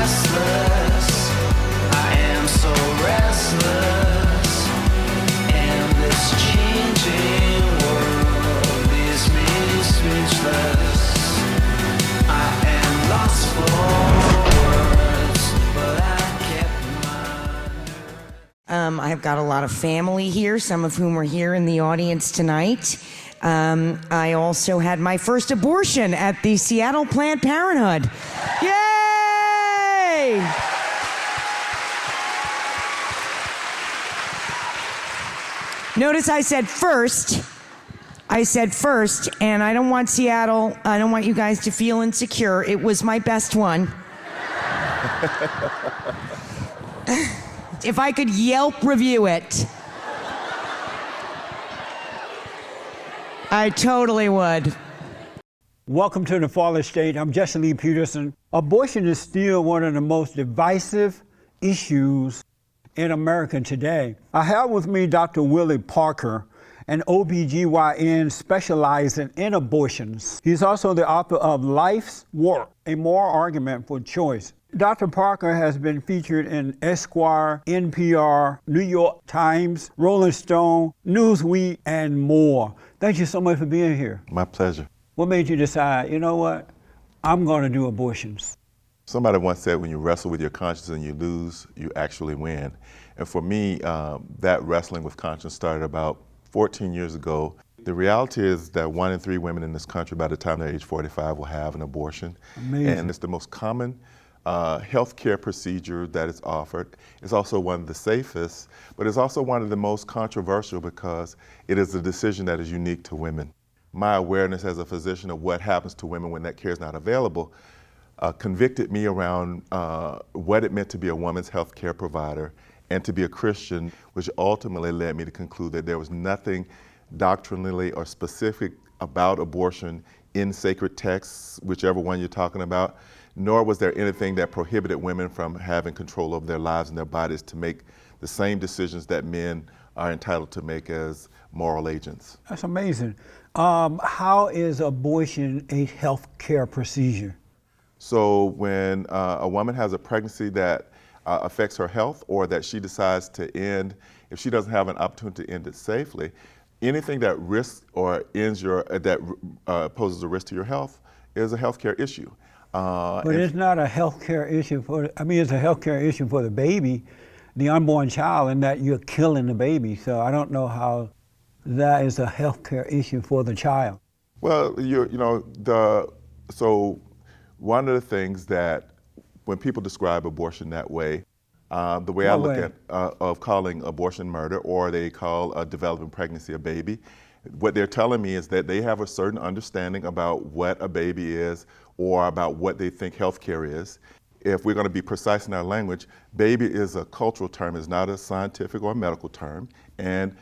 restless. I am so restless. And this changing world leaves me speechless. I am lost for words, but I kept my nerve. I've got a lot of family here, some of whom are here in the audience tonight. I also had my first abortion at the Seattle Planned Parenthood. Yay! Notice I said first. And I don't want Seattle, I don't want you guys to feel insecure. It was my best one. If I could Yelp review it, I totally would. Welcome to the PARENTHOOD. I'm Jesse Lee Peterson. Abortion is still one of the most divisive issues in America today. I have with me Dr. Willie Parker, an OBGYN specializing in abortions. He's also the author of Life's Work, a moral argument for choice. Dr. Parker has been featured in Esquire, NPR, New York Times, Rolling Stone, Newsweek, and more. Thank you so much for being here. My pleasure. What made you decide, you know what, I'm going to do abortions? Somebody once said when you wrestle with your conscience and you lose, you actually win. And for me, that wrestling with conscience started about 14 years ago. The reality is that 1 in 3 women in this country by the time they're age 45 will have an abortion. Amazing. And it's the most common healthcare procedure that is offered. It's also one of the safest, but it's also one of the most controversial because it is a decision that is unique to women. My awareness as a physician of what happens to women when that care is not available convicted me around what it meant to be a woman's health care provider and to be a Christian, which ultimately led me to conclude that there was nothing doctrinally or specific about abortion in sacred texts, whichever one you're talking about, nor was there anything that prohibited women from having control over their lives and their bodies to make the same decisions that men are entitled to make as moral agents. That's amazing. How is abortion a health care procedure? So when a woman has a pregnancy that affects her health or that she decides to end, if she doesn't have an opportunity to end it safely, anything that risks or ends poses a risk to your health is a healthcare issue. But it's not a healthcare issue it's a healthcare issue for the baby, the unborn child, in that you're killing the baby. So I don't know how that is a healthcare issue for the child. Well, so one of the things that when people describe abortion that way, the way I look at of calling abortion murder, or they call a developing pregnancy a baby, what they're telling me is that they have a certain understanding about what a baby is or about what they think healthcare is. If we're going to be precise in our language, baby is a cultural term, it's not a scientific or medical term. And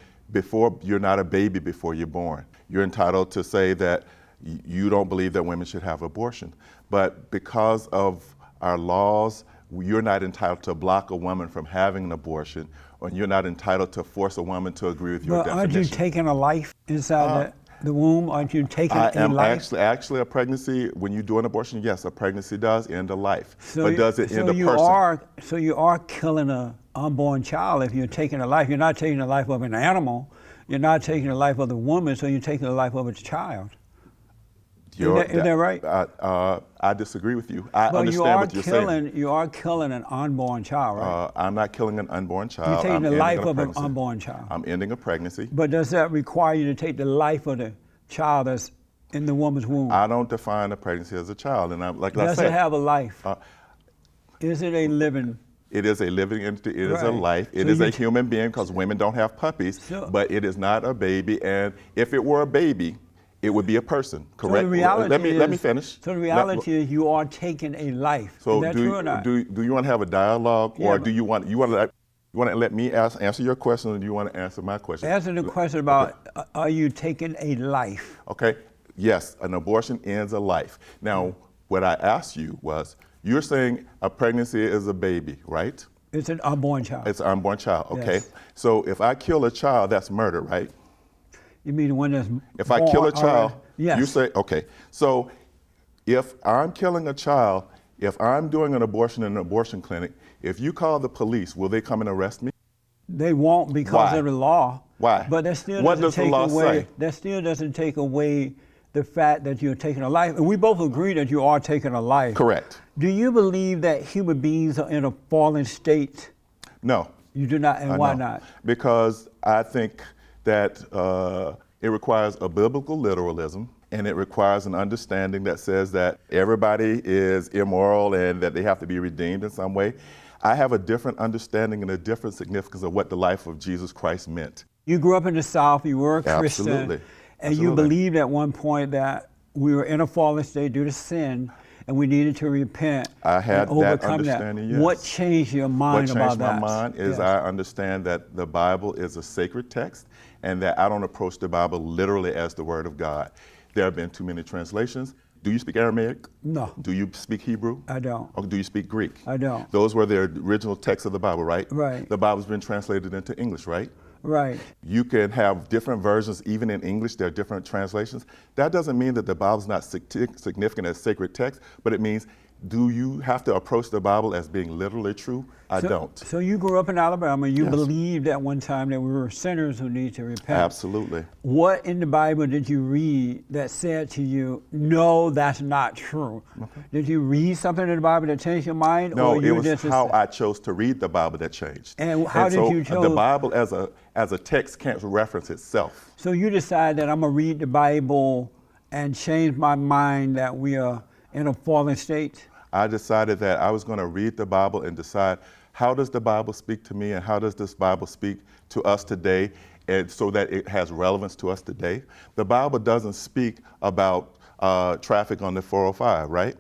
you're not a baby before you're born. You're entitled to say that you don't believe that women should have abortion. But because of our laws, you're not entitled to block a woman from having an abortion, or you're not entitled to force a woman to agree with your definition. Aren't you taking a life inside the womb? Aren't you taking a life? Actually, a pregnancy, when you do an abortion, yes, a pregnancy does end a life. But does it end a person? So you are killing an unborn child if you're taking a life. You're not taking the life of an animal. You're not taking the life of the woman, so you're taking the life of a child. Is that right? I disagree with you. I understand what you're saying. You are killing an unborn child, right? I'm not killing an unborn child. You're taking the life of an unborn child. I'm ending a pregnancy. But does that require you to take the life of the child that's in the woman's womb? I don't define a pregnancy as a child, and does it have a life? Is it a living? It is a living entity. It is a life. It is a human being, because women don't have puppies. But it is not a baby. And if it were a baby, it would be a person, correct? So the reality let me finish. So the reality is you are taking a life. So is that true or not? Do you want to have a dialogue, or do you want to let me answer your question, or do you want to answer my question? Answer the question about are you taking a life? Okay. Yes, an abortion ends a life. Now, what I asked you was, you're saying a pregnancy is a baby, right? It's an unborn child. It's an unborn child. Okay. Yes. So if I kill a child, that's murder, right? You mean the one that's If I kill a child, yes. you say, okay. So if I'm killing a child If I'm doing an abortion in an abortion clinic, if you call the police, will they come and arrest me? They won't because Why? of the law. Why? But that still What doesn't does the take law away. say? That still doesn't take away the fact that you're taking a life. And we both agree that you are taking a life. Correct. Do you believe that human beings are in a fallen state? No. You do not, and why No. not? Because I think that it requires a biblical literalism, and it requires an understanding that says that everybody is immoral and that they have to be redeemed in some way. I have a different understanding and a different significance of what the life of Jesus Christ meant. You grew up in the South, you were a Christian, Absolutely. and you Absolutely. believed at one point that we were in a fallen state due to sin, and we needed to repent I had and that overcome understanding, yes. What changed your mind What about changed that? my mind is Yes. I understand that the Bible is a sacred text and that I don't approach the Bible literally as the Word of God. There have been too many translations. Do you speak Aramaic? No. Do you speak Hebrew? I don't. Or do you speak Greek? I don't. Those were the original texts of the Bible, right? Right. The Bible's been translated into English, right? Right. You can have different versions, even in English, there are different translations. That doesn't mean that the Bible's not significant as sacred text, but it means, do you have to approach the Bible as being literally true? I don't. So you grew up in Alabama. You Yes. believed at one time that we were sinners who need to repent. Absolutely. What in the Bible did you read that said to you, no, that's not true? Okay. Did you read something in the Bible that changed your mind? No, or it you was just how I chose to read the Bible that changed. And how did so you The chose- Bible as a text can't reference itself. So you decided that I'm going to read the Bible and change my mind that we are in a fallen state? I decided that I was going to read the Bible and decide, how does the Bible speak to me and how does this Bible speak to us today, and so that it has relevance to us today. The Bible doesn't speak about traffic on the 405, right?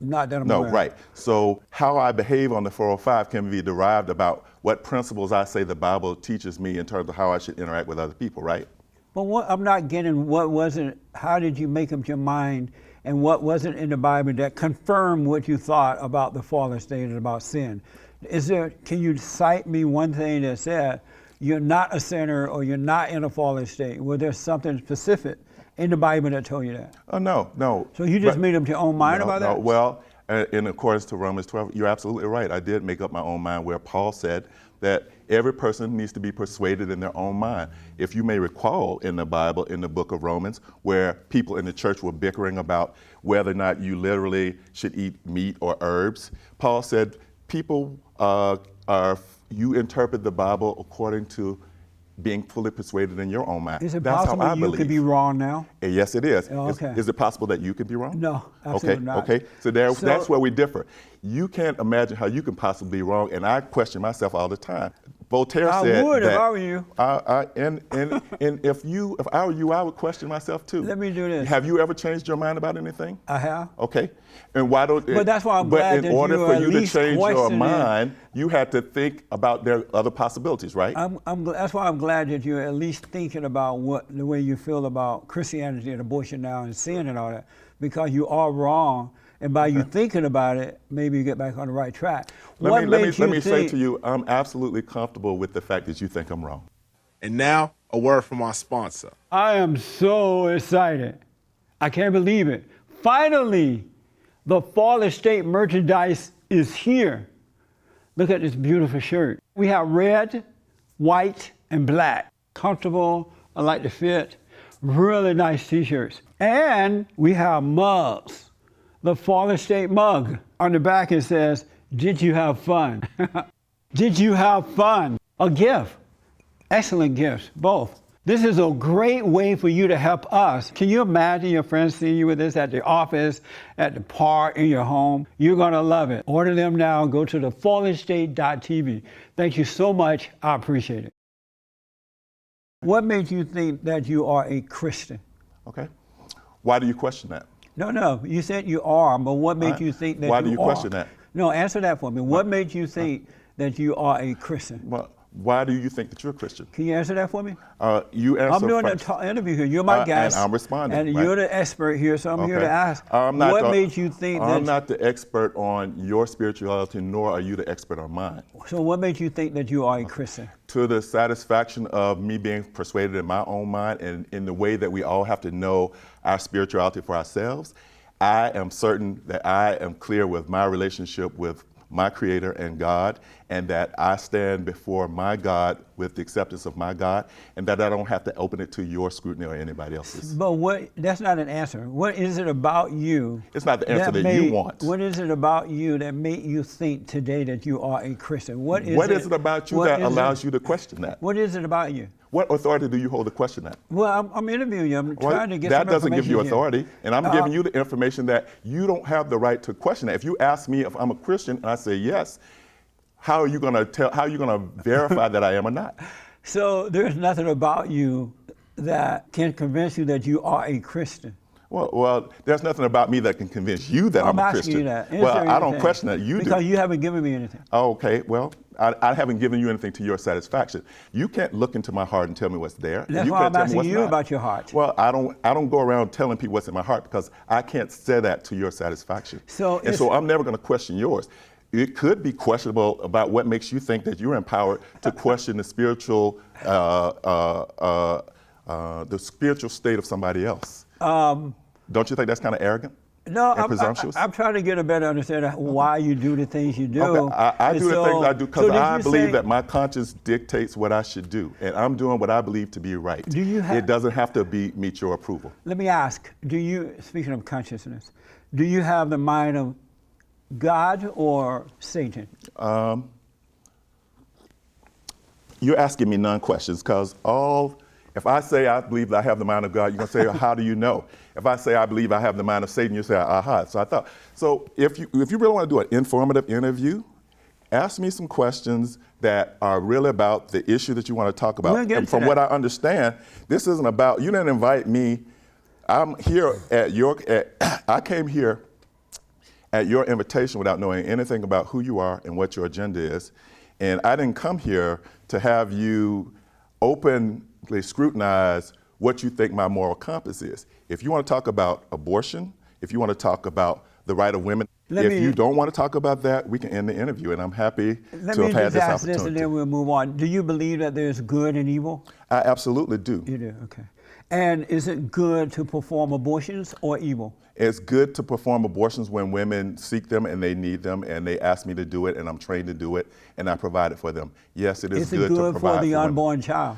Not that I'm No, aware. right. So how I behave on the 405 can be derived about what principles I say the Bible teaches me in terms of how I should interact with other people, right? But what I'm not getting, what wasn't, how did you make up your mind, and what wasn't in the Bible that confirmed what you thought about the fallen state and about sin? Can you cite me one thing that said you're not a sinner or you're not in a fallen state? Was there something specific in the Bible that told you that? Oh, no. So you just But- made up your own mind about that? Well, in accordance to Romans 12, you're absolutely right. I did make up my own mind where Paul said that every person needs to be persuaded in their own mind. If you may recall in the Bible, in the book of Romans, where people in the church were bickering about whether or not you literally should eat meat or herbs, Paul said, you interpret the Bible according to being fully persuaded in your own mind. Is it That's how I possible you believe. could be wrong now? Yes, it is. Oh, okay. Is it possible that you could be wrong? No, absolutely not. Okay. So that's where we differ. You can't imagine how you can possibly be wrong, and I question myself all the time. Voltaire said I would that. if I were you. And if I were you, I would question myself too. Let me do this. Have you ever changed your mind about anything? I have. Okay. And why don't? But that's why I'm glad that in order you for at you to least change your questioning- mind, you had to think about their other possibilities, right? That's why I'm glad that you're at least thinking about the way you feel about Christianity and abortion now and sin and all that, because you are wrong. And by you thinking about it, maybe you get back on the right track. Let me say to you, I'm absolutely comfortable with the fact that you think I'm wrong. And now, a word from our sponsor. I am so excited. I can't believe it. Finally, the Fallen State merchandise is here. Look at this beautiful shirt. We have red, white, and black. Comfortable, I like the fit. Really nice t-shirts. And we have mugs. The Fallen State mug. On the back it says, did you have fun? Did you have fun? A gift. Excellent gifts, both. This is a great way for you to help us. Can you imagine your friends seeing you with this at the office, at the park, in your home? You're gonna love it. Order them now. Go to TheFallenState.tv. Thank you so much. I appreciate it. What made you think that you are a Christian? Okay. Why do you question that? No. You said you are, but what made you think that you are? Why do you question that? No, answer that for me. What made you think that you are a Christian? Well, why do you think that you're a Christian? Can you answer that for me? You answer I'm doing first. an interview here. You're my guest. And I'm responding. And right? you're the expert here, so I'm here to ask. What made you think that... I'm not the expert on your spirituality, nor are you the expert on mine. So what made you think that you are a Christian? To the satisfaction of me being persuaded in my own mind and in the way that we all have to know our spirituality for ourselves, I am certain that I am clear with my relationship with my Creator and God, and that I stand before my God with the acceptance of my God, and that I don't have to open it to your scrutiny or anybody else's. But that's not an answer. What is it about you? It's not the answer that you want. What is it about you that made you think today that you are a Christian? What is it about you that allows you to question that? What is it about you? What authority do you hold to question that? Well, I'm interviewing you. I'm trying to get some that doesn't give you information authority, here. and I'm giving you the information that you don't have the right to question that. If you ask me if I'm a Christian and I say yes, how are you going to verify that I am or not? So there's nothing about you that can convince you that you are a Christian. Well, there's nothing about me that can convince you that I'm a Christian. I'm asking you that. Well, I don't question that. You do. Because you haven't given me anything. Oh, okay. Well, I haven't given you anything to your satisfaction. You can't look into my heart and tell me what's there. That's you why can't I'm tell me asking what's you not. about your heart. Well, I don't go around telling people what's in my heart because I can't say that to your satisfaction. So I'm never going to question yours. It could be questionable about what makes you think that you're empowered to question the spiritual state of somebody else. Don't you think that's kind of arrogant? No, and presumptuous? I'm trying to get a better understanding of why you do the things you do. Okay. I do the things I do because I believe that my conscience dictates what I should do, and I'm doing what I believe to be right. It doesn't have to meet your approval. Let me ask, speaking of consciousness, do you have the mind of God or Satan? You're asking me non-questions because if I say I believe that I have the mind of God, you're going to say, how do you know? If I say I believe I have the mind of Satan, you say, aha. So if you really want to do an informative interview, ask me some questions that are really about the issue that you want to talk about. And from what I understand, this isn't about, you didn't invite me. I'm here I came here at your invitation without knowing anything about who you are and what your agenda is. And I didn't come here to have you openly scrutinize what you think my moral compass is. If you want to talk about abortion, if you want to talk about the right of women, if you don't want to talk about that, we can end the interview, and I'm happy to have had this opportunity. Let me just ask this and then we'll move on. Do you believe that there's good and evil? I absolutely do. You do, okay. And is it good to perform abortions or evil? It's good to perform abortions when women seek them and they need them and they ask me to do it and I'm trained to do it and I provide it for them. Yes, it is good to provide for the unborn child?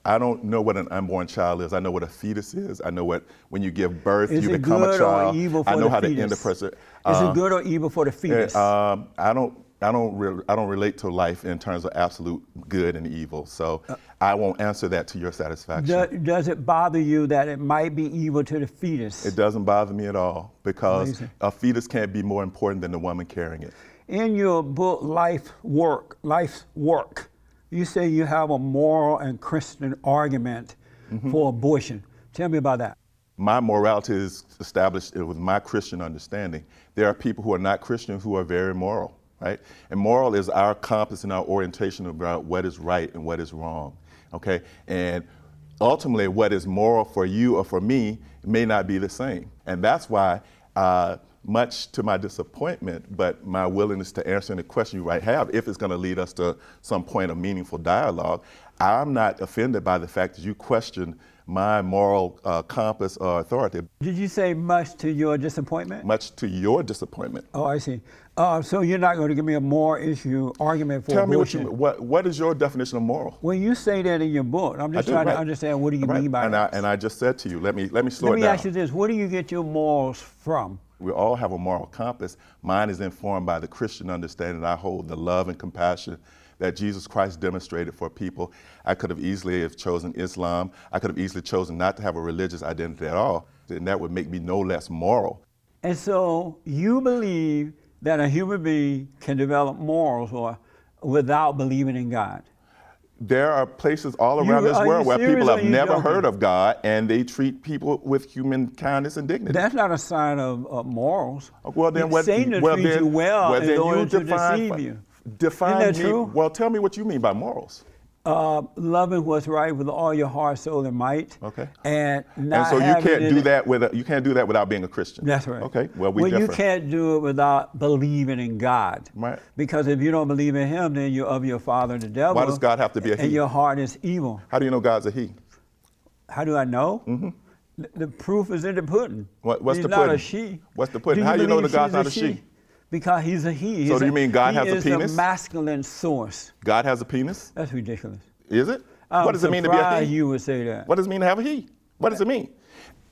I don't know what an unborn child is. I know what a fetus is. I know when you give birth, you become a child. Is it good or evil for the fetus? I know how to end the process. Is it good or evil for the fetus? I don't relate to life in terms of absolute good and evil, so I won't answer that to your satisfaction. Does it bother you that it might be evil to the fetus? It doesn't bother me at all because a fetus can't be more important than the woman carrying it. In your book, Life's Work, you say you have a moral and Christian argument for abortion. Tell me about that. My morality is established with my Christian understanding. There are people who are not Christian who are very moral. Right? And moral is our compass and our orientation about what is right and what is wrong, okay? And ultimately, what is moral for you or for me may not be the same. And that's why, much to my disappointment, but my willingness to answer any question you might have, if it's gonna lead us to some point of meaningful dialogue, I'm not offended by the fact that you question my moral compass or authority. Did you say much to your disappointment? Much to your disappointment. Oh, I see. So you're not going to give me a moral issue argument for abortion? Tell me what is your definition of moral? Well, you say that in your book. I'm just trying to understand what do you mean by that. And I just said to you, let me slow it down. Let me ask you this, where do you get your morals from? We all have a moral compass. Mine is informed by the Christian understanding I hold, the love and compassion that Jesus Christ demonstrated for people. I could have easily chosen Islam. I could have easily chosen not to have a religious identity at all, and that would make me no less moral. And so you believe that a human being can develop morals without believing in God? There are places all around this world where people have never heard of God and they treat people with human kindness and dignity. That's not a sign of morals. Well, then Satan treats you well in order to deceive you. Define Isn't that true? Well, tell me what you mean by morals. Loving what's right with all your heart, soul, and might. Okay. And so you can't do that without being a Christian. That's right. Okay. Well, we differ. You can't do it without believing in God. Right. Because if you don't believe in Him, then you're of your father, the devil. Why does God have to be a he? And your heart is evil. How do you know God's a he? How do I know? The proof is in the pudding. What's He's the not pudding? a she. What's the pudding? Do How you know believe that God's she's not a she? Because he's a he. So do you mean God has a He penis? is a masculine source. God has a penis? That's ridiculous. Is it? I'm What does it mean to be a surprised he? you would say that. What does it mean to have a he? What does it mean?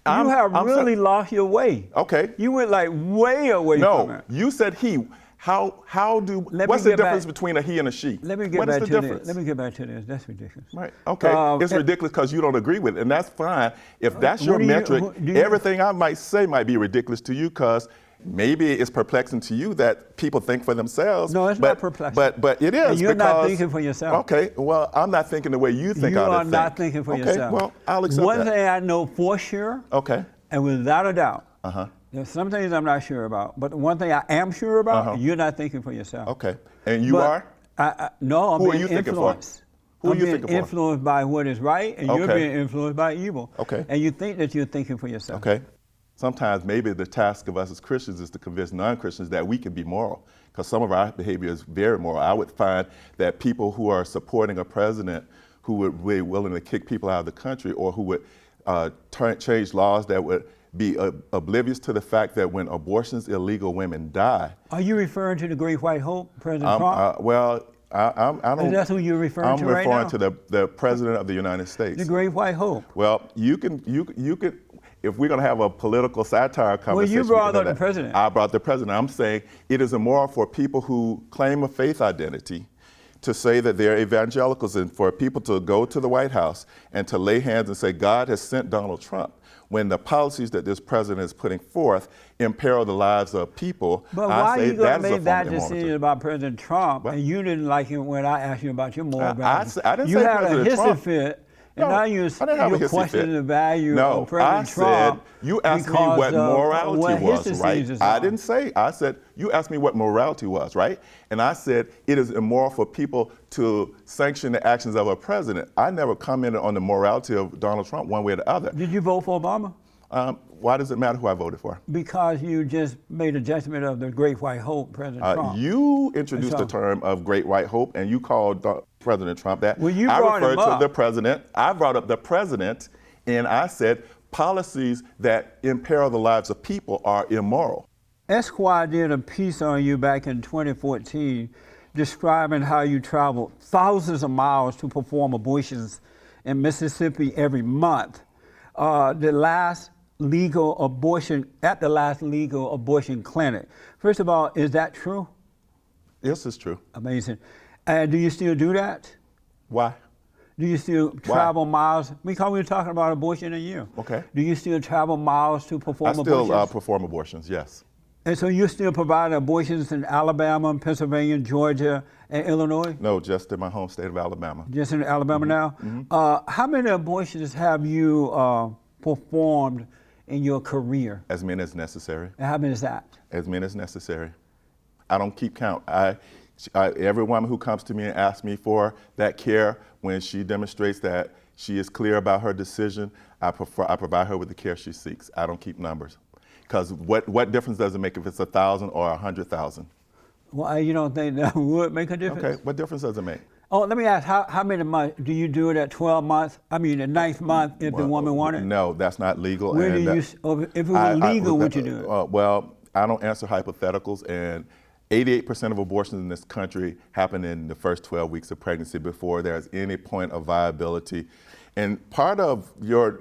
You have really lost your way. Okay. You went like way away from No, it. you said he. How do? Let What's me the get difference back- between a he and a she? Let me get What is back the to difference? this. Let me get back to this. That's ridiculous. Right. Okay. It's ridiculous because you don't agree with it, and that's fine. If that's your What do you- metric, do you- everything I might say might be ridiculous to you because maybe it's perplexing to you that people think for themselves. No, it's not perplexing. But it is And you're not because- thinking for yourself. Okay. Well, I'm not thinking the way you think You I are would not think. thinking for okay, yourself. Well, I'll accept One that. thing I know for sure, Okay. and without a doubt, Uh-huh. There's some things I'm not sure about, but the one thing I am sure about, you're not thinking for yourself. Okay. And you But are? No, I'm Who are being you thinking for? influenced. Who are I'm you being thinking for? influenced by what is right, and you're Okay. being influenced by evil. Okay. And you think that you're thinking for yourself. Okay. Sometimes maybe the task of us as Christians is to convince non-Christians that we can be moral, because some of our behavior is very moral. I would find that people who are supporting a president who would be willing to kick people out of the country, or who would change laws that would be oblivious to the fact that when abortion's illegal, women die. Are you referring to the Great White Hope, President Trump? I don't. Is that who you're referring to right now? I'm referring to the President of the United States. The Great White Hope. Well, you can, if we're going to have a political satire conversation. Well, you brought we up can have the president. I brought the president. I'm saying it is immoral for people who claim a faith identity to say that they're evangelicals, and for people to go to the White House and to lay hands and say God has sent Donald Trump, when the policies that this president is putting forth imperil the lives of people. But I why are say you going that to is a make that form of decision immorality. about President Trump, What? and you didn't like it when I asked you about your moral I values? didn't You say had President a hissy Trump. fit, and No, now I didn't have a you're hissy questioning fit. the value No, of President I Trump. said, you asked me because what of morality what was, his right? decisions I are. didn't say, I said, you asked me what morality was, right? And I said, it is immoral for people to sanction the actions of a president. I never commented on the morality of Donald Trump one way or the other. Did you vote for Obama? Why does it matter who I voted for? Because you just made a judgment of the Great White Hope, President Trump. You introduced the That's all. term of Great White Hope, and you called President Trump that. Well, you I brought him referred to up. the president. I brought up the president, and I said policies that imperil the lives of people are immoral. Esquire did a piece on you back in 2014 describing how you traveled thousands of miles to perform abortions in Mississippi every month. At the last legal abortion clinic. First of all, is that true? This is true. Amazing. And do you still do that? Why? Do you still travel miles? Because we were talking about abortion in you. Okay. Do you still travel miles to perform I still abortions? perform abortions, yes. And so you're still providing abortions in Alabama, Pennsylvania, Georgia, and Illinois? No, just in my home state of Alabama. Just in Alabama now? How many abortions have you performed in your career? As many as necessary. And how many is that? As many as necessary. I don't keep count. Every woman who comes to me and asks me for that care, when she demonstrates that she is clear about her decision, I provide her with the care she seeks. I don't keep numbers. Because what difference does it make if it's 1,000 or 100,000? Well, you don't think that would make a difference? Okay, what difference does it make? Oh, let me ask, how many months? Do you do it at 12 months? I mean, the 9th month if the woman wanted? No, that's not legal. Where do you, if it was legal, would you do it? Well, I don't answer hypotheticals, and 88% of abortions in this country happen in the first 12 weeks of pregnancy before there's any point of viability. And part of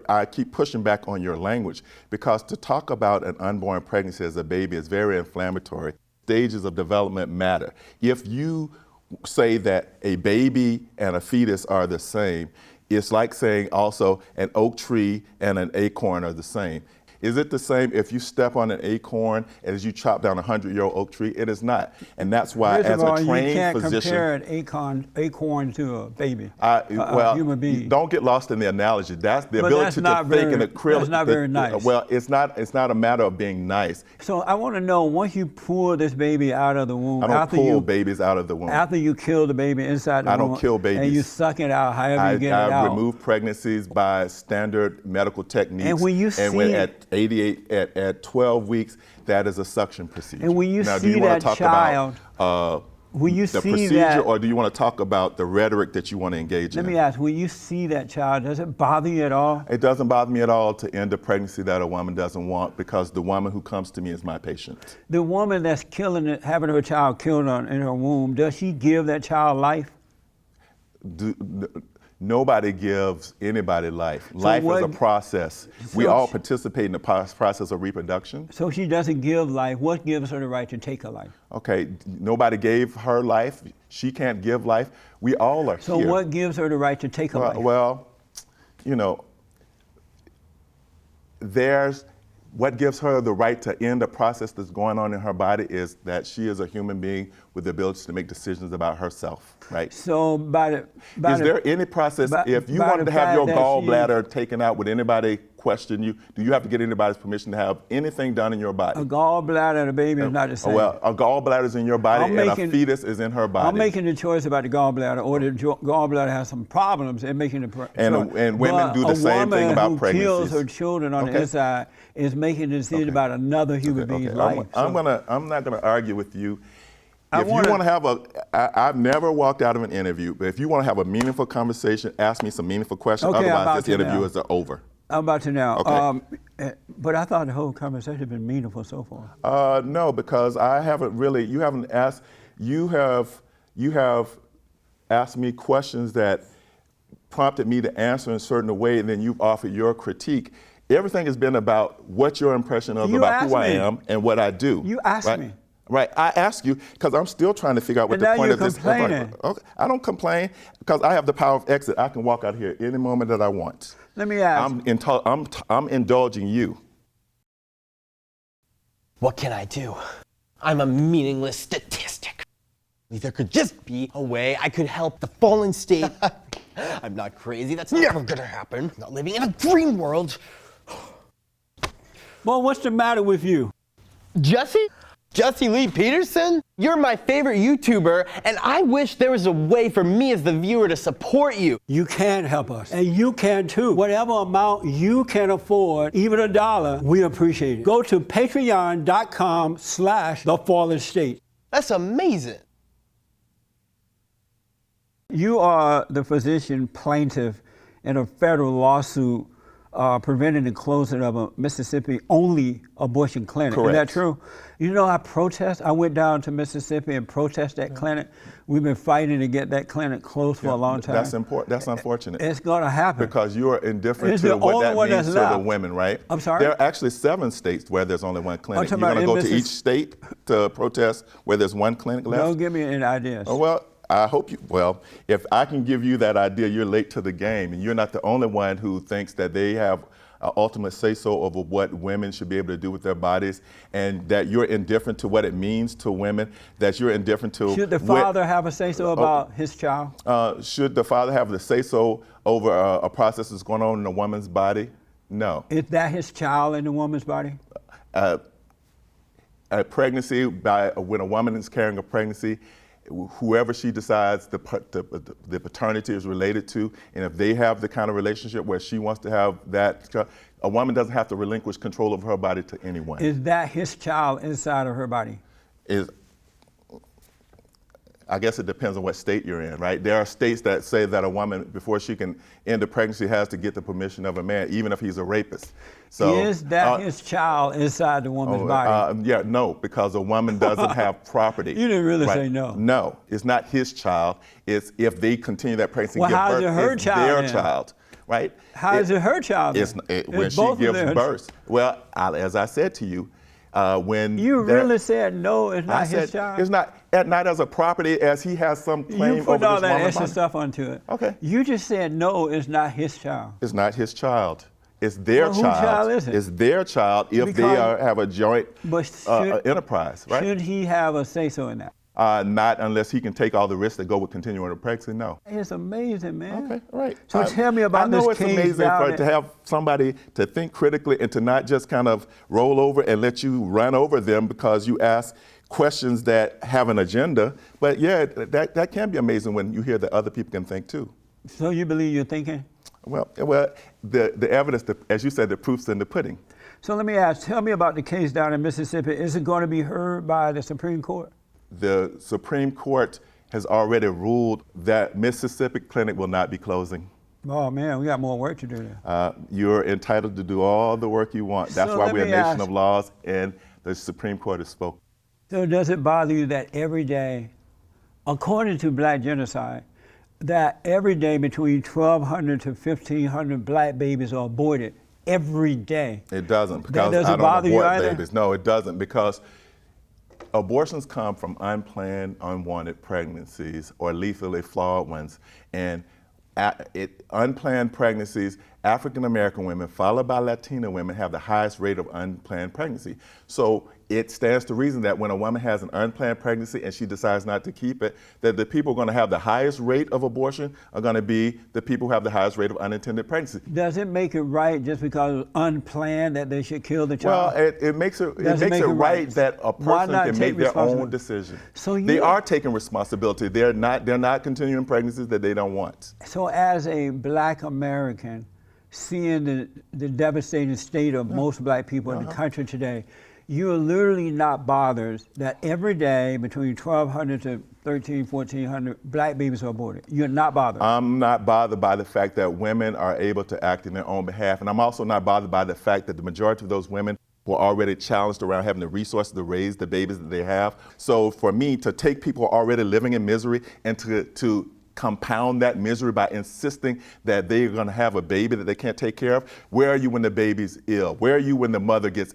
I keep pushing back on your language, because to talk about an unborn pregnancy as a baby is very inflammatory. Stages of development matter. If you say that a baby and a fetus are the same, it's like saying also an oak tree and an acorn are the same. Is it the same if you step on an acorn as you chop down a 100-year-old oak tree? It is not. And that's why, First as of all, a trained you can't physician, compare an acorn to a baby, well, a human being. Don't get lost in the analogy. That's the But ability that's to not think very- in acrylic. that's not very nice. Well, it's not a matter of being nice. So I want to know, once you pull this baby out of the womb, I don't after pull you babies out of the womb. after you kill the baby inside the I womb, don't kill babies. and you suck it out, however you get it I out. remove pregnancies by standard medical techniques. And when you when see- at 12 weeks, that is a suction procedure. And when you now, see do you want that to talk child- about When you the see procedure, that, or do you want to talk about the rhetoric that you want to engage in? let me ask, when you see that child, does it bother you at all? It doesn't bother me at all to end a pregnancy that a woman doesn't want, because the woman who comes to me is my patient. The woman that's killing it, having her child killed in her womb, does she give that child life? Nobody gives anybody life. Life is a process. We all participate in the process of reproduction. So she doesn't give life. What gives her the right to take a life? Okay, nobody gave her life. She can't give life. We all are So here. what gives her the right to take a life? Well, you know, what gives her the right to end a process that's going on in her body is that she is a human being with the ability to make decisions about herself, right? So is there any process, if you wanted to have your gallbladder taken out, would anybody question you? Do you have to get anybody's permission to have anything done in your body? A gallbladder and a baby is not the same. Well, a gallbladder is in your body and a fetus is in her body. I'm making the choice about the gallbladder, or the gallbladder has some problems in making the choice. And women do the same thing about pregnancies. A woman who kills her children on the inside is making a decision about another human being's life. I'm not gonna argue with you. If you want to have I've never walked out of an interview, but if you want to have a meaningful conversation, ask me some meaningful questions. Otherwise, this interview is over. I'm about to now. Okay. But I thought the whole conversation had been meaningful so far. No, because I haven't really. You haven't asked. You have asked me questions that prompted me to answer in a certain way, and then you've offered your critique. Everything has been about what your impression of about who I am and what I do. You asked me. Right, I ask you because I'm still trying to figure out what the point of this. Okay, I don't complain because I have the power of exit. I can walk out here any moment that I want. Let me ask. I'm indulging you. What can I do? I'm a meaningless statistic. There could just be a way I could help the fallen state. I'm not crazy. That's never gonna happen. I'm not living in a dream world. Well, what's the matter with you? Jesse? Jesse Lee Peterson? You're my favorite YouTuber, and I wish there was a way for me as the viewer to support you. You can help us, and you can too. Whatever amount you can afford, even $1, we appreciate it. Go to patreon.com/TheFallenState. That's amazing. You are the physician plaintiff in a federal lawsuit preventing the closing of a Mississippi-only abortion clinic. Correct. Is that true? You know, I went down to Mississippi and protested that clinic. We've been fighting to get that clinic closed for a long time. That's important. That's unfortunate. It's going to happen. Because you are indifferent to what that means to the women, right? I'm sorry? There are actually 7 states where there's only one clinic. You're going to go to each state to protest where there's one clinic left? Don't give me any ideas. Oh, well, I hope if I can give you that idea, you're late to the game, and you're not the only one who thinks that they have an ultimate say-so over what women should be able to do with their bodies, and that you're indifferent to what it means to women, that you're indifferent to... Should the father have a say-so about his child? Should the father have the say-so over a process that's going on in a woman's body? No. Is that his child in the woman's body? A pregnancy, when a woman is carrying a pregnancy, whoever she decides the paternity is related to, and if they have the kind of relationship where she wants to have that, a woman doesn't have to relinquish control of her body to anyone. Is that his child inside of her body? I guess it depends on what state you're in, right? There are states that say that a woman, before she can end a pregnancy, has to get the permission of a man, even if he's a rapist. So, is that his child inside the woman's body? Yeah, no, because a woman doesn't have property. You didn't really say no. No, it's not his child. It's if they continue that pregnancy and give how birth, is it her it's child their then? Child, right? How is it her child? When she gives birth. Well, as I said to you, when you really said no, it's not his child? It's not as a property as he has some claim you put over all this that woman's extra body. stuff onto it. Okay. You just said no, it's not his child. It's not his child. It's their Whose child. child is it? It's their child if they have a joint enterprise, right? Should he have a say-so in that? Not unless he can take all the risks that go with continuing a pregnancy, no. It's amazing, man. Okay, right. So tell me about this case. I know it's amazing to have somebody to think critically and to not just kind of roll over and let you run over them because you ask questions that have an agenda. But yeah, that can be amazing when you hear that other people can think too. So you believe you're thinking? Well, the evidence, as you said, the proof's in the pudding. So let me ask, tell me about the case down in Mississippi. Is it going to be heard by the Supreme Court? The Supreme Court has already ruled that Mississippi Clinic will not be closing. Oh man, we got more work to do there. You're entitled to do all the work you want. That's So why let we're a me nation ask- of laws, and the Supreme Court has spoken. So does it bother you that every day, according to Black Genocide, that every day between 1,200 to 1,500 black babies are aborted every day? It doesn't, That because doesn't I don't bother you abort either? babies. No, it doesn't, because abortions come from unplanned, unwanted pregnancies or lethally flawed ones. And unplanned pregnancies, African American women, followed by Latina women, have the highest rate of unplanned pregnancy. So it stands to reason that when a woman has an unplanned pregnancy and she decides not to keep it, that the people going to have the highest rate of abortion are going to be the people who have the highest rate of unintended pregnancy. Does it make it right just because it's unplanned that they should kill the Well, child? it makes it Does it make it right right? that a Why person not can take make their own responsibility? decision. So they you- are taking responsibility. They're not continuing pregnancies that they don't want. So as a black American, seeing the devastating state of most black people in the country today, you're literally not bothered that every day between 1,200 to 1,300, 1,400 black babies are aborted. You're not bothered. I'm not bothered by the fact that women are able to act in their own behalf, and I'm also not bothered by the fact that the majority of those women were already challenged around having the resources to raise the babies that they have. So for me to take people already living in misery and to compound that misery by insisting that they're going to have a baby that they can't take care of. Where are you when the baby's ill? Where are you when the mother gets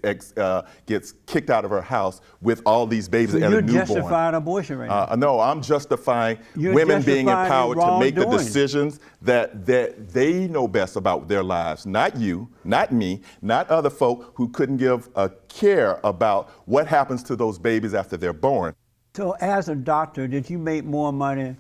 kicked out of her house with all these babies So and a you're newborn? justifying abortion right now. No, I'm justifying You're women being justifying empowered to make the wrongdoing. decisions that they know best about their lives. Not you, not me, not other folk who couldn't give a care about what happens to those babies after they're born. So as a doctor, did you make more money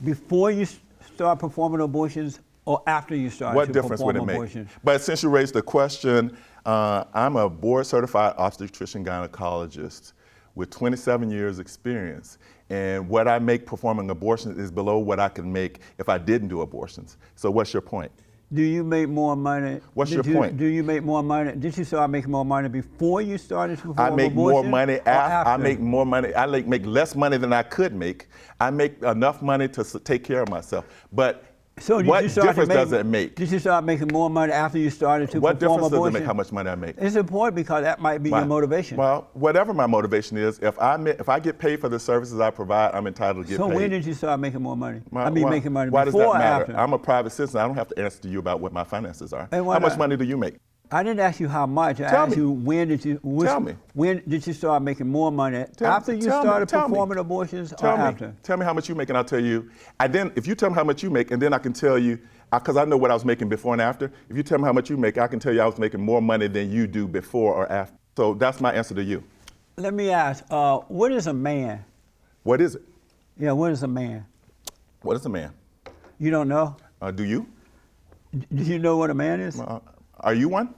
before you start performing abortions or after you started What to difference would perform it make? abortions? But since you raised the question, I'm a board-certified obstetrician gynecologist with 27 years experience. And what I make performing abortions is below what I could make if I didn't do abortions. So what's your point? Do you make more money? What's your point? Do you make more money? Did you start making more money before you started to perform I make abortion? more money or after. I make more money. I make less money than I could make. I make enough money to take care of myself. But So did what you start to difference does it make? Did you start making more money after you started to What perform difference abortion? does it make how much money I make? It's important because that might be your motivation. Well, whatever my motivation is, if I get paid for the services I provide, I'm entitled to get So paid. when did you start making more money? Why- making money why does before that or matter? after? I'm a private citizen. I don't have to answer to you about what my finances are. And why How much not? money do you make? I didn't ask you how much. I Tell asked me. you when did you Tell me. when did you start making more money? After you started performing abortions or after? Tell me how much you make and I'll tell you. And then if you tell me how much you make and then I can tell you, because I know what I was making before and after, if you tell me how much you make, I can tell you I was making more money than you do before or after. So that's my answer to you. Let me ask, what is a man? What is it? Yeah, what is a man? What is a man? You don't know? Do you? Do you know what a man is? Are you one?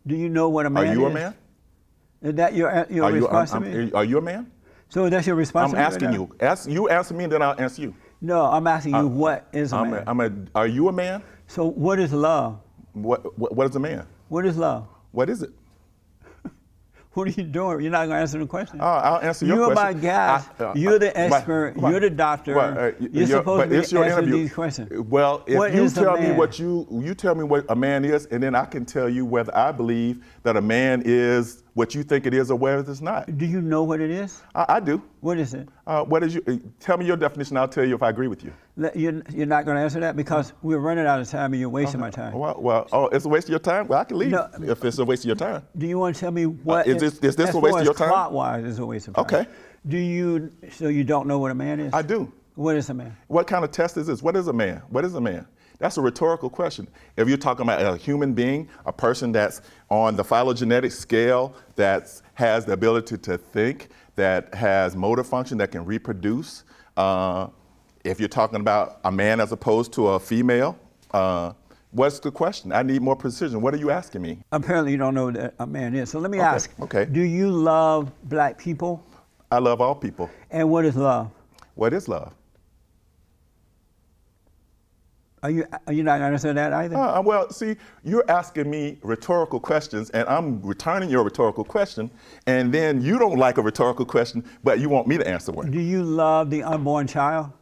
Do you know what a man Are is? you a man? Is that your response to me? Are you a man? So that's your response I'm to me asking right now? you. You answer me and then I'll answer you. No, I'm asking you what is a man? Are you a man? So what is love? What is a man? What is love? What is it? What are you doing? You're not going to answer the question. I'll answer your You're question. my guy. You're the expert. You're the doctor. You're supposed to be it's your answering interview. these questions. Well, if What you is a tell me man? what you tell me what a man is, and then I can tell you whether I believe that a man is what you think it is or whether it's not. Do you know what it is? I do. What is it? What is you? Tell me your definition. I'll tell you if I agree with you. You're not going to answer that because we're running out of time and you're wasting my time. It's a waste of your time. Well, I can leave No. if it's a waste of your time. Do you want to tell me what? Is this as a waste far of your as time? Plot-wise, it's a waste of time. Okay. So you don't know what a man is? I do. What is a man? What kind of test is this? What is a man? What is a man? That's a rhetorical question. If you're talking about a human being, a person that's on the phylogenetic scale, that has the ability to think, that has motor function, that can reproduce, if you're talking about a man as opposed to a female, what's the question? I need more precision. What are you asking me? Apparently you don't know what a man is. So let me ask. Okay. Do you love black people? I love all people. And what is love? What is love? Are you not understand that either? Well, see, you're asking me rhetorical questions, and I'm returning your rhetorical question, and then you don't like a rhetorical question, but you want me to answer one. Do you love the unborn child?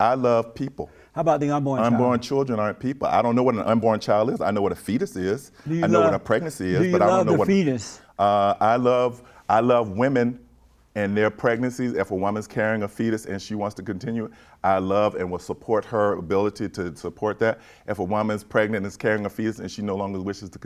I love people. How about the unborn child? Unborn children aren't people. I don't know what an unborn child is. I know what a fetus is. I know what a pregnancy is, but I don't know what. Do you love the fetus? I love women and their pregnancies. If a woman's carrying a fetus and she wants to continue, I love and will support her ability to support that. If a woman's pregnant and is carrying a fetus and she no longer wishes to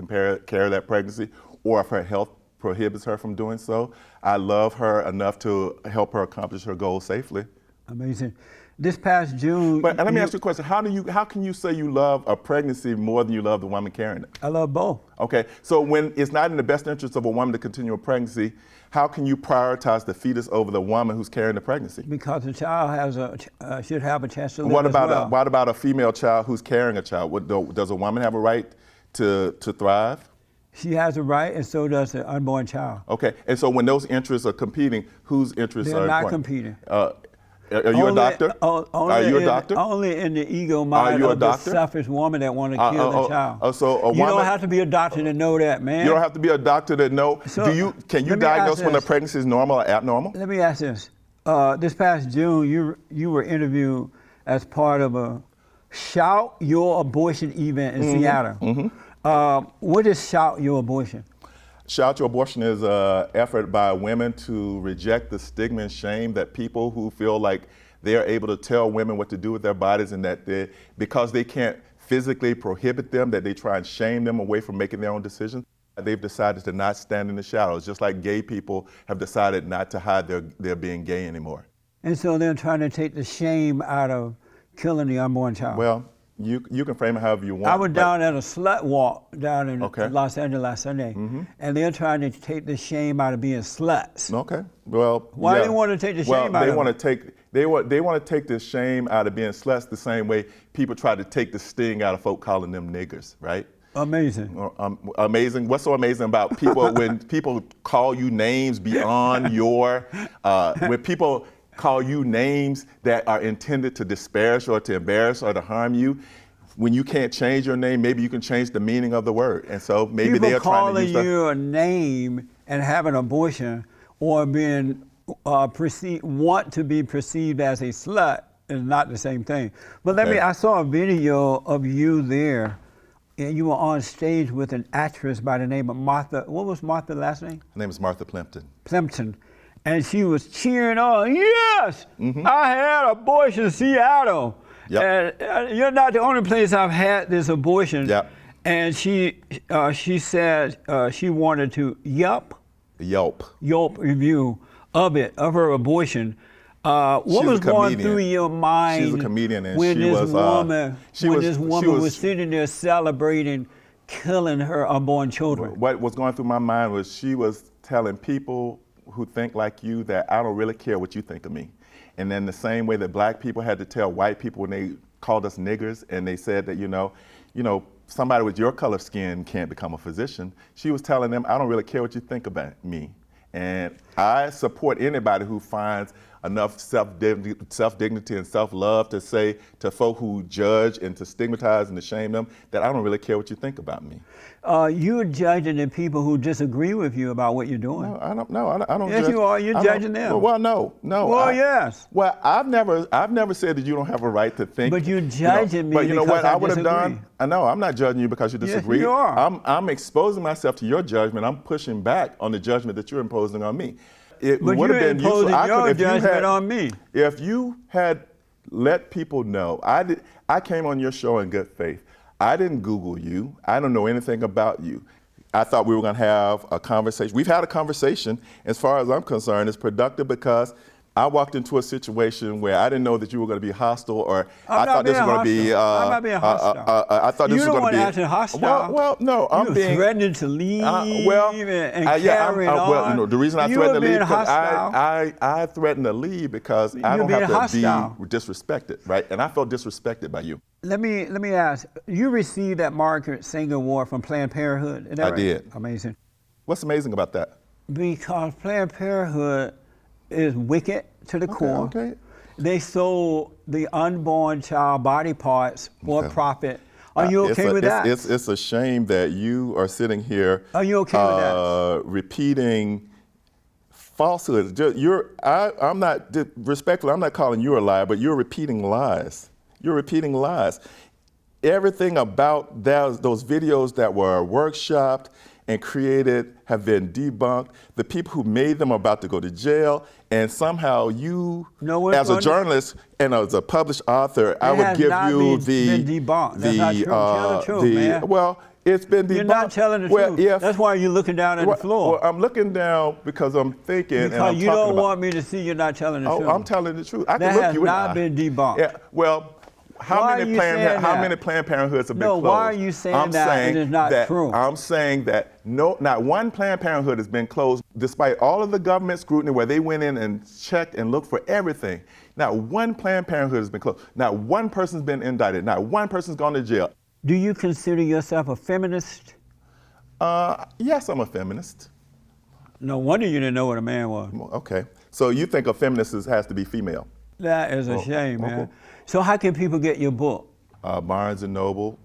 carry that pregnancy, or if her health prohibits her from doing so, I love her enough to help her accomplish her goals safely. Amazing. This past June. But let me ask you a question. How can you say you love a pregnancy more than you love the woman carrying it? I love both. Okay, so when it's not in the best interest of a woman to continue a pregnancy, how can you prioritize the fetus over the woman who's carrying the pregnancy? Because the child should have a chance to live What about as well. what about a female child who's carrying a child? Does a woman have a right to thrive? She has a right, and so does the unborn child. Okay, and so when those interests are competing, whose interests They're are not important? competing. Are you a doctor? Are you a doctor? Only in the ego mind of the selfish woman that want to kill the child. You don't have to be a doctor to know that, man. You don't have to be a doctor to know. So, can you diagnose when a pregnancy is normal or abnormal? Let me ask this. This past June, you were interviewed as part of a Shout Your Abortion event in Seattle. What is Shout Your Abortion? Shout Your Abortion is an effort by women to reject the stigma and shame that people who feel like they're able to tell women what to do with their bodies, and that because they can't physically prohibit them, that they try and shame them away from making their own decisions. They've decided to not stand in the shadows, just like gay people have decided not to hide their being gay anymore. And so they're trying to take the shame out of killing the unborn child. Well, you can frame it however you want. I was down at a slut walk down in Okay. Los Angeles last Sunday, and they're trying to take the shame out of being sluts. Okay. Well, why do they want to take the shame out of it? They want to take the shame out of being sluts the same way people try to take the sting out of folk calling them niggers, right? Amazing. Amazing. What's so amazing about people when people call you names beyond your, when people call you names that are intended to disparage or to embarrass or to harm you, when you can't change your name, maybe you can change the meaning of the word. And so maybe they are trying to use calling you a name and having an abortion or being want to be perceived as a slut is not the same thing. But I saw a video of you there, and you were on stage with an actress by the name of Martha. What was Martha's last name? Her name is Martha Plimpton. Plimpton. And she was cheering on, yes, I had abortion in Seattle. Yep. And you're not the only place I've had this abortion. Yep. And she said she wanted to Yelp review of her abortion. What was going through your mind? She's a comedian, and when this woman was sitting there celebrating killing her unborn children? What was going through my mind was she was telling people who think like you that I don't really care what you think of me. And then the same way that black people had to tell white people when they called us niggers and they said that, you know, somebody with your color skin can't become a physician, she was telling them, I don't really care what you think about me. And I support anybody who finds enough self-dignity and self-love to say to folk who judge and to stigmatize and to shame them that I don't really care what you think about me. You're judging the people who disagree with you about what you're doing. No, I don't Yes, judge. you are. You're judging them. Well, no. Well, yes. Well, I've never said that you don't have a right to think. But you're judging me But you know because what I I would have disagree. done? I know, I'm not judging you because you disagree. Yes, you are. I'm exposing myself to your judgment. I'm pushing back on the judgment that you're imposing on me. It But would have you're been useful. imposing your judgment on me. If you had let people know, I came on your show in good faith. I didn't Google you. I don't know anything about you. I thought we were going to have a conversation. We've had a conversation. As far as I'm concerned, it's productive because I walked into a situation where I didn't know that you were going to be hostile, or I thought this was going to be. I'm not being hostile. I thought this was going to be. You don't want to hostile. Well, no, I'm being threatening to leave and carry on. Well, the reason I threatened to leave because hostile. I threatened to leave because I don't have to hostile. be disrespected, right? And I felt disrespected by you. Let me ask. You received that Margaret Sanger Award from Planned Parenthood. Is that right? did. Amazing. What's amazing about that? Because Planned Parenthood is wicked to the core. Okay. they sold the unborn child body parts for Okay. profit. Are you okay with that? It's a shame that you are sitting here. Are you okay with that? Repeating falsehoods. I'm not respectfully. I'm not calling you a liar, but you're repeating lies. You're repeating lies. Everything about those videos that were workshopped and created have been debunked. The people who made them are about to go to jail, and somehow you, as a journalist and as a published author, I would give you been debunked. That's not true. Tell the truth, man. Well, it's been debunked. You're not telling the truth. That's why you're looking down at the floor. Well, I'm looking down because I'm thinking and I'm you talking don't about, want me to see you're not telling the truth. I'm telling the truth. I that can look has you in the not eye. been debunked. Yeah, well, how many Planned Parenthoods have been closed? No, why are you saying that it is not true? I'm saying that not one Planned Parenthood has been closed, despite all of the government scrutiny where they went in and checked and looked for everything. Not one Planned Parenthood has been closed. Not one person's been indicted. Not one person's gone to jail. Do you consider yourself a feminist? Yes, I'm a feminist. No wonder you didn't know what a man was. Okay. So you think a feminist has to be female? That is a shame, man. Okay. So how can people get your book? Barnes & Noble.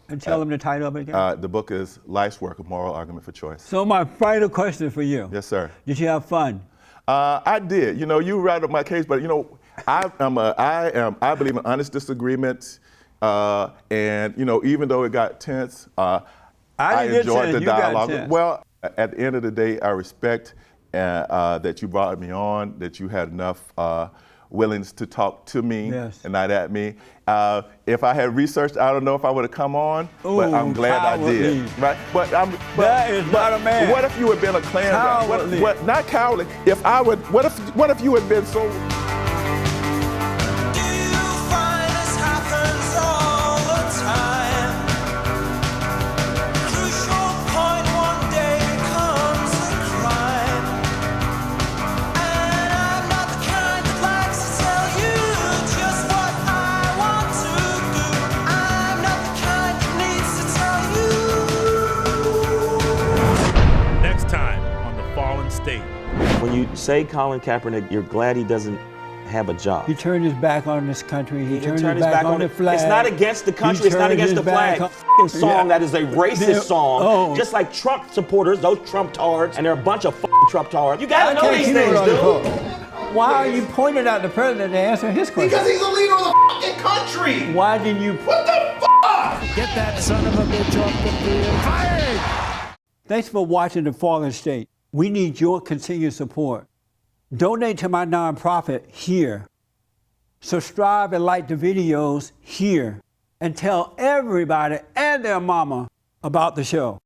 And tell them the title of it again. The book is Life's Work, A Moral Argument for Choice. So my final question for you. Yes, sir. Did you have fun? I did. You know, you write up my case, but you know, I believe in honest disagreement, and you know, even though it got tense, I enjoyed the dialogue. Well, at the end of the day, I respect that you brought me on, that you had enough willingness to talk to me and not at me. If I had researched, I don't know if I would have come on, but I'm glad I did. Right? That is not a man. What if you had been a Klan guy? Not cowardly. What if you had been so? When you say Colin Kaepernick, you're glad he doesn't have a job. He turned his back on this country. He turned his back on the flag. It's not against the country. It's not against the flag. Song that is a racist song. Just like Trump supporters, those Trump tards, and they're a bunch of Trump tards. You gotta know these things, dude. Why are you pointing out the president to answer his question? Because he's the leader of the fucking country. Why didn't you? What the fuck? Get that son of a bitch off the field. Fired! Thanks for watching The Fallen State. We need your continued support. Donate to my nonprofit here. Subscribe and like the videos here. And tell everybody and their mama about the show.